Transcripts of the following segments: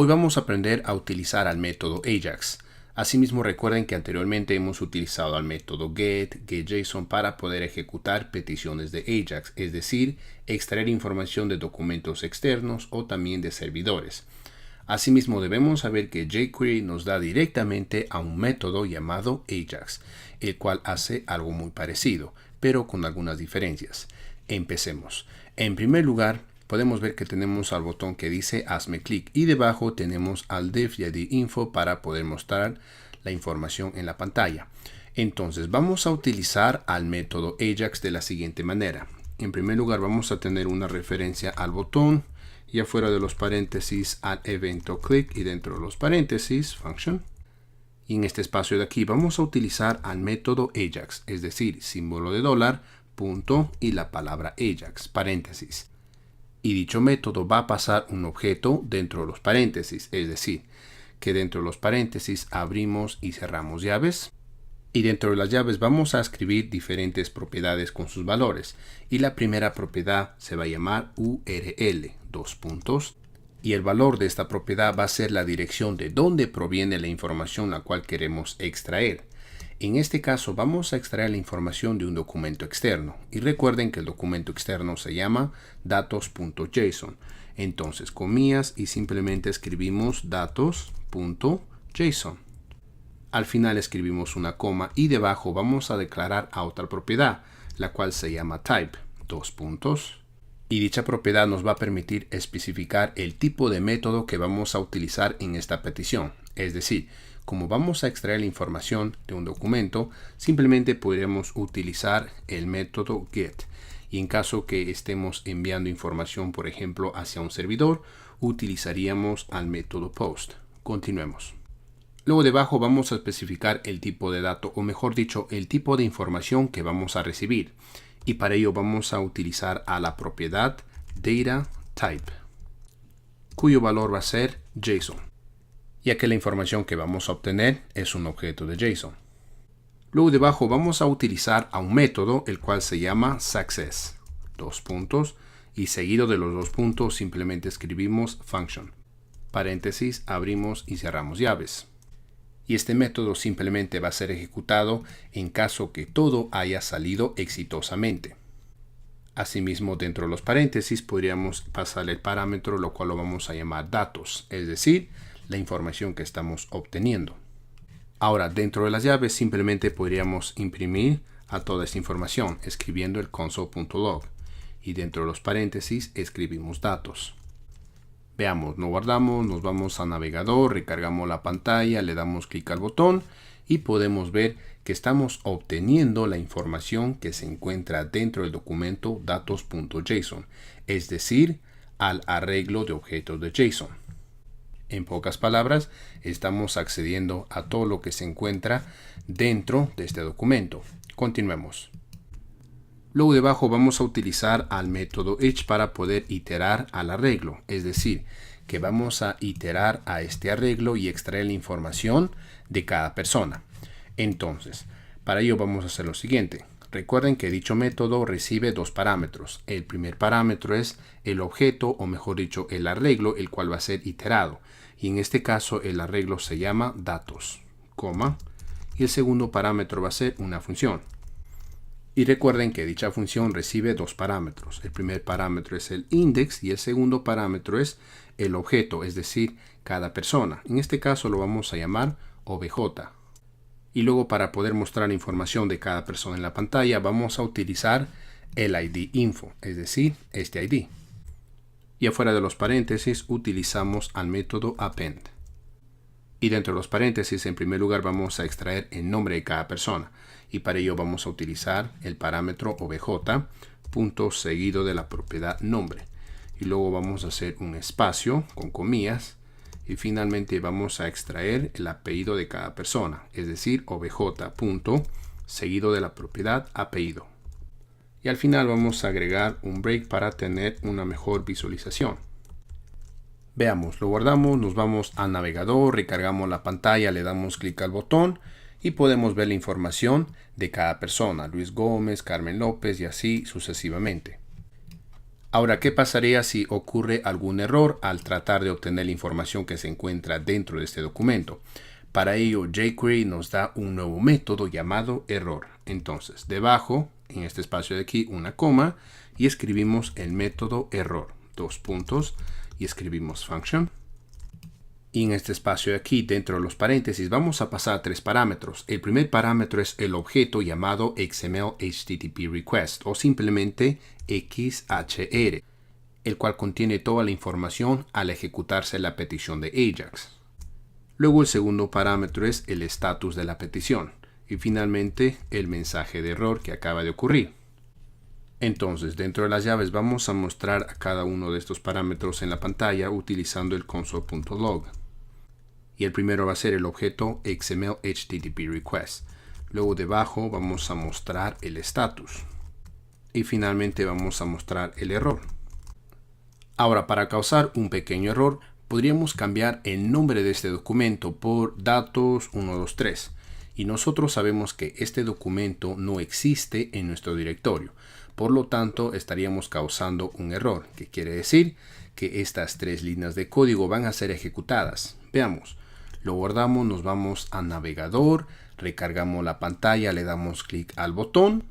Hoy vamos a aprender a utilizar al método Ajax. Asimismo, recuerden que anteriormente hemos utilizado al método getJSON para poder ejecutar peticiones de Ajax, es decir, extraer información de documentos externos o también de servidores. Asimismo, debemos saber que jQuery nos da directamente a un método llamado Ajax, el cual hace algo muy parecido, pero con algunas diferencias. Empecemos. En primer lugar, podemos ver que tenemos al botón que dice hazme clic y debajo tenemos al div id info para poder mostrar la información en la pantalla. Entonces vamos a utilizar al método Ajax de la siguiente manera. En primer lugar vamos a tener una referencia al botón y afuera de los paréntesis al evento click y dentro de los paréntesis function. Y en este espacio de aquí vamos a utilizar al método Ajax, es decir, símbolo de dólar, punto y la palabra Ajax, paréntesis. Y dicho método va a pasar un objeto dentro de los paréntesis, es decir, que dentro de los paréntesis abrimos y cerramos llaves. Y dentro de las llaves vamos a escribir diferentes propiedades con sus valores. Y la primera propiedad se va a llamar URL, dos puntos. Y el valor de esta propiedad va a ser la dirección de dónde proviene la información la cual queremos extraer. En este caso vamos a extraer la información de un documento externo. Y recuerden que el documento externo se llama datos.json. Entonces comillas y simplemente escribimos datos.json. Al final escribimos una coma y debajo vamos a declarar a otra propiedad, la cual se llama type, dos puntos. Y dicha propiedad nos va a permitir especificar el tipo de método que vamos a utilizar en esta petición. Es decir, como vamos a extraer la información de un documento, simplemente podremos utilizar el método get. Y en caso que estemos enviando información, por ejemplo, hacia un servidor, utilizaríamos al método post. Continuemos. Luego debajo vamos a especificar el tipo de dato, o mejor dicho, el tipo de información que vamos a recibir. Y para ello vamos a utilizar a la propiedad dataType, cuyo valor va a ser JSON, ya que la información que vamos a obtener es un objeto de JSON. Luego debajo vamos a utilizar a un método, el cual se llama success, dos puntos, y seguido de los dos puntos simplemente escribimos function, paréntesis, abrimos y cerramos llaves. Y este método simplemente va a ser ejecutado en caso que todo haya salido exitosamente. Asimismo, dentro de los paréntesis podríamos pasarle el parámetro, lo cual lo vamos a llamar datos, es decir, la información que estamos obteniendo. Ahora, dentro de las llaves simplemente podríamos imprimir a toda esta información escribiendo el console.log y dentro de los paréntesis escribimos datos. Veamos, no guardamos, nos vamos a navegador, recargamos la pantalla, le damos clic al botón y podemos ver que estamos obteniendo la información que se encuentra dentro del documento datos.json, es decir, al arreglo de objetos de JSON. En pocas palabras, estamos accediendo a todo lo que se encuentra dentro de este documento. Continuemos. Luego debajo vamos a utilizar al método each para poder iterar al arreglo, es decir, que vamos a iterar a este arreglo y extraer la información de cada persona. Entonces, para ello vamos a hacer lo siguiente. Recuerden que dicho método recibe dos parámetros. El primer parámetro es el objeto, o mejor dicho, el arreglo, el cual va a ser iterado. Y en este caso el arreglo se llama datos, coma, y el segundo parámetro va a ser una función. Y recuerden que dicha función recibe dos parámetros. El primer parámetro es el index y el segundo parámetro es el objeto, es decir, cada persona. En este caso lo vamos a llamar obj. Y luego para poder mostrar la información de cada persona en la pantalla vamos a utilizar el id info, es decir, este id. Y afuera de los paréntesis utilizamos al método append. Y dentro de los paréntesis, en primer lugar, vamos a extraer el nombre de cada persona. Y para ello vamos a utilizar el parámetro obj, punto seguido de la propiedad nombre. Y luego vamos a hacer un espacio con comillas. Y finalmente vamos a extraer el apellido de cada persona, es decir, obj, punto, seguido de la propiedad apellido. Y al final vamos a agregar un break para tener una mejor visualización. Veamos, lo guardamos, nos vamos al navegador, recargamos la pantalla, le damos clic al botón y podemos ver la información de cada persona, Luis Gómez, Carmen López y así sucesivamente. Ahora, ¿qué pasaría si ocurre algún error al tratar de obtener la información que se encuentra dentro de este documento? Para ello, jQuery nos da un nuevo método llamado error. Entonces, debajo, en este espacio de aquí, una coma, y escribimos el método error, 2 puntos, y escribimos function. Y en este espacio de aquí, dentro de los paréntesis, vamos a pasar a 3 parámetros. El primer parámetro es el objeto llamado XML HTTP request o simplemente XHR, el cual contiene toda la información al ejecutarse la petición de Ajax. Luego el segundo parámetro es el estatus de la petición y finalmente el mensaje de error que acaba de ocurrir. Entonces, dentro de las llaves vamos a mostrar a cada uno de estos parámetros en la pantalla utilizando el console.log. Y el primero va a ser el objeto XML HTTP request. Luego debajo vamos a mostrar el estatus. Y finalmente vamos a mostrar el error. Ahora, para causar un pequeño error, podríamos cambiar el nombre de este documento por datos 123. Y nosotros sabemos que este documento no existe en nuestro directorio. Por lo tanto, estaríamos causando un error, que quiere decir que estas 3 líneas de código van a ser ejecutadas. Veamos. Lo guardamos, nos vamos a navegador, recargamos la pantalla, le damos clic al botón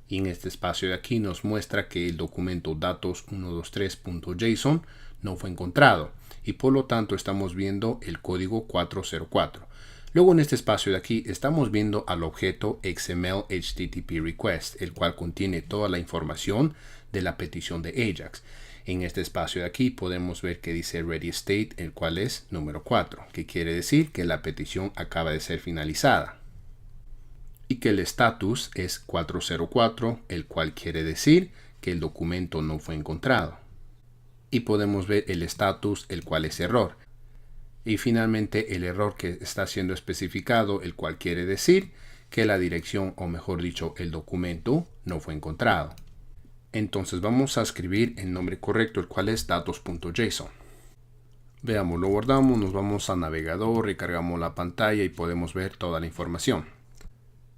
y en este espacio de aquí nos muestra que el documento datos123.json no fue encontrado y por lo tanto estamos viendo el código 404. Luego en este espacio de aquí estamos viendo al objeto XML HTTP request, el cual contiene toda la información de la petición de Ajax. En este espacio de aquí podemos ver que dice ready state, el cual es número 4, que quiere decir que la petición acaba de ser finalizada. Y que el status es 404, el cual quiere decir que el documento no fue encontrado. Y podemos ver el status, el cual es error. Y finalmente el error que está siendo especificado, el cual quiere decir que la dirección, o mejor dicho, el documento no fue encontrado. Entonces vamos a escribir el nombre correcto, el cual es datos.json. Veamos, lo guardamos, nos vamos a navegador, recargamos la pantalla y podemos ver toda la información.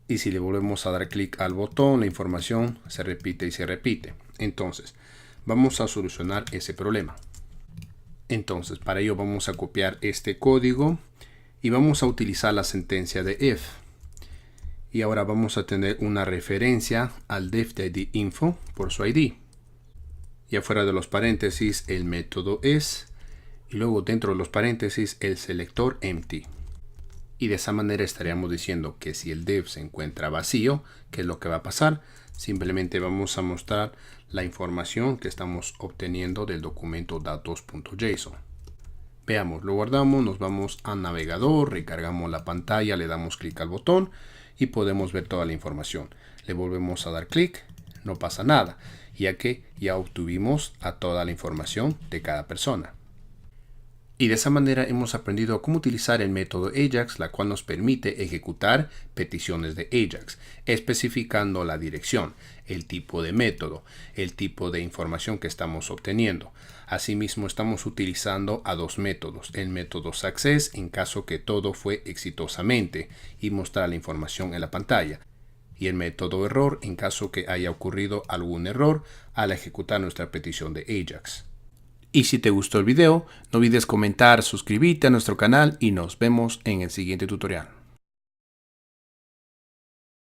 Y si le volvemos a dar clic al botón, la información se repite y se repite. Entonces, vamos a solucionar ese problema. Entonces, para ello vamos a copiar este código y vamos a utilizar la sentencia de if. Y ahora vamos a tener una referencia al div de id info por su ID. Y afuera de los paréntesis el método is. Y luego dentro de los paréntesis el selector empty. Y de esa manera estaríamos diciendo que si el div se encuentra vacío, ¿qué es lo que va a pasar? Simplemente vamos a mostrar la información que estamos obteniendo del documento datos.json. Veamos, lo guardamos, nos vamos a navegador, recargamos la pantalla, le damos clic al botón y podemos ver toda la información. Le volvemos a dar clic, no pasa nada, ya que ya obtuvimos a toda la información de cada persona. Y de esa manera hemos aprendido cómo utilizar el método Ajax, la cual nos permite ejecutar peticiones de Ajax, especificando la dirección, el tipo de método, el tipo de información que estamos obteniendo. Asimismo, estamos utilizando a 2 métodos, el método success en caso que todo fue exitosamente y mostrar la información en la pantalla, y el método error en caso que haya ocurrido algún error al ejecutar nuestra petición de Ajax. Y si te gustó el video, no olvides comentar, suscribirte a nuestro canal y nos vemos en el siguiente tutorial.